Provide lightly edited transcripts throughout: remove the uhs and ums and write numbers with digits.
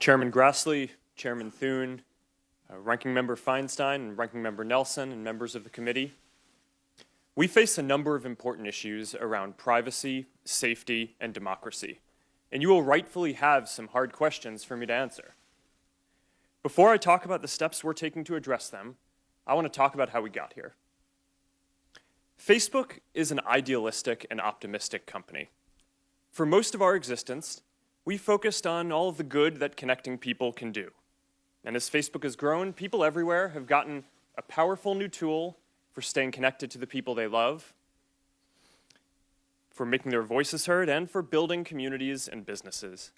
Chairman Grassley, Chairman Thune, Ranking Member Feinstein, and Ranking Member Nelson, and members of the committee. We face a number of important issues around privacy, safety, and democracy, and you will rightfully have some hard questions for me to answer. Before I talk about the steps we're taking to address them, I want to talk about how we got here. Facebook is an idealistic and optimistic company. For most of our existence, we focused on all of the good that connecting people can do. And as Facebook has grown, people everywhere have gotten a powerful new tool for staying connected to the people they love, for making their voices heard, and for building communities and businesses.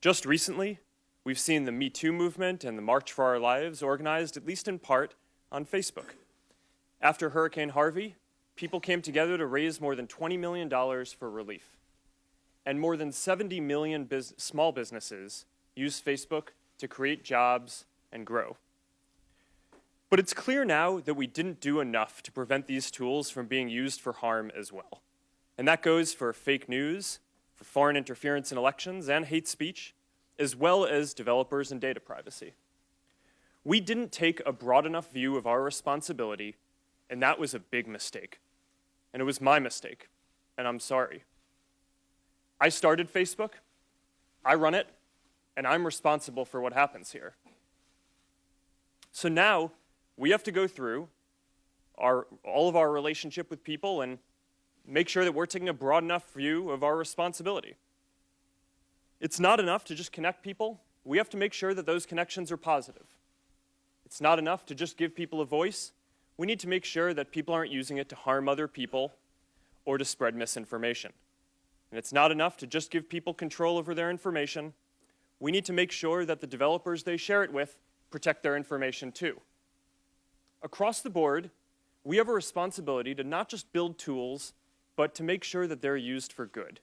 Just recently, we've seen the Me Too movement and the March for Our Lives organized, at least in part, on Facebook. After Hurricane Harvey, people came together to raise more than $20 million for relief. And more than 70 million small businesses use Facebook to create jobs and grow. But it's clear now that we didn't do enough to prevent these tools from being used for harm as well. And that goes for fake news, for foreign interference in elections, and hate speech, as well as developers and data privacy. We didn't take a broad enough view of our responsibility, and that was a big mistake. And it was my mistake, and I'm sorry. I started Facebook, I run it, and I'm responsible for what happens here. So now, we have to go through all of our relationship with people and make sure that we're taking a broad enough view of our responsibility. It's not enough to just connect people. We have to make sure that those connections are positive. It's not enough to just give people a voice. We need to make sure that people aren't using it to harm other people or to spread misinformation. And it's not enough to just give people control over their information. We need to make sure that the developers they share it with protect their information too. Across the board, we have a responsibility to not just build tools, but to make sure that they're used for good.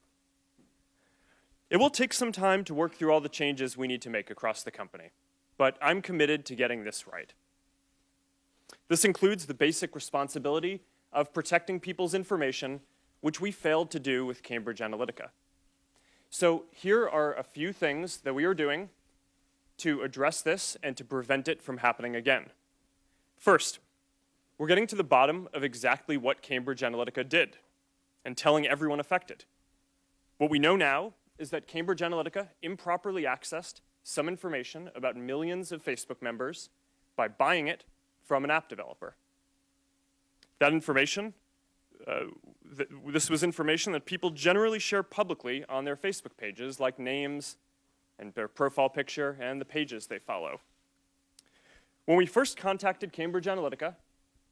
It will take some time to work through all the changes we need to make across the company, but I'm committed to getting this right. This includes the basic responsibility of protecting people's information, which we failed to do with Cambridge Analytica. So here are a few things that we are doing to address this and to prevent it from happening again. First, we're getting to the bottom of exactly what Cambridge Analytica did and telling everyone affected. What we know now is that Cambridge Analytica improperly accessed some information about millions of Facebook members by buying it from an app developer. That information, this was information that people generally share publicly on their Facebook pages, like names and their profile picture and the pages they follow. When we first contacted Cambridge Analytica,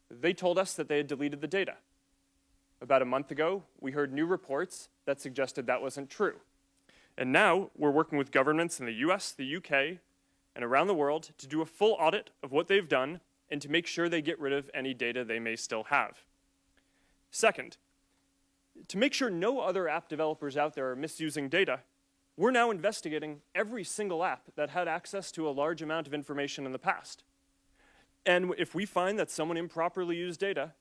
they told us that they had deleted the data. About a month ago, we heard new reports that suggested that wasn't true. And now we're working with governments in the US, the UK, and around the world to do a full audit of what they've done and to make sure they get rid of any data they may still have. Second, to make sure no other app developers out there are misusing data, we're now investigating every single app that had access to a large amount of information in the past. And if we find that someone improperly used data,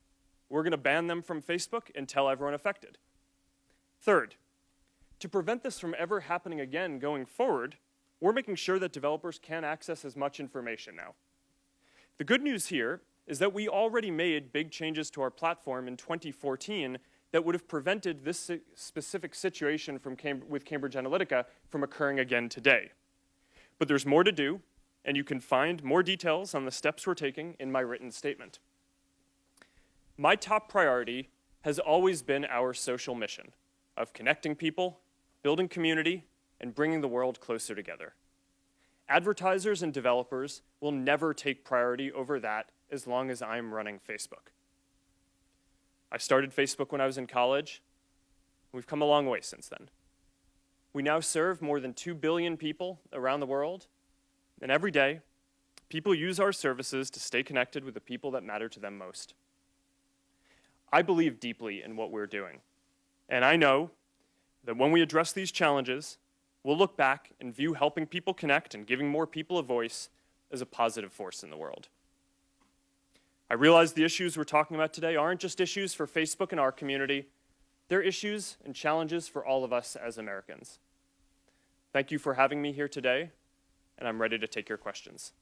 we're going to ban them from Facebook and tell everyone affected. Third, to prevent this from ever happening again going forward, we're making sure that developers can access as much information now. The good news here is that we already made big changes to our platform in 2014 that would have prevented this specific situation with Cambridge Analytica from occurring again today. But there's more to do, and you can find more details on the steps we're taking in my written statement. My top priority has always been our social mission of connecting people, building community, and bringing the world closer together. Advertisers and developers will never take priority over that as long as I'm running Facebook. I started Facebook when I was in college. We've come a long way since then. We now serve more than 2 billion people around the world, and every day, people use our services to stay connected with the people that matter to them most. I believe deeply in what we're doing, and I know that when we address these challenges, we'll look back and view helping people connect and giving more people a voice as a positive force in the world. I realize the issues we're talking about today aren't just issues for Facebook and our community. They're issues and challenges for all of us as Americans. Thank you for having me here today. and I'm ready to take your questions.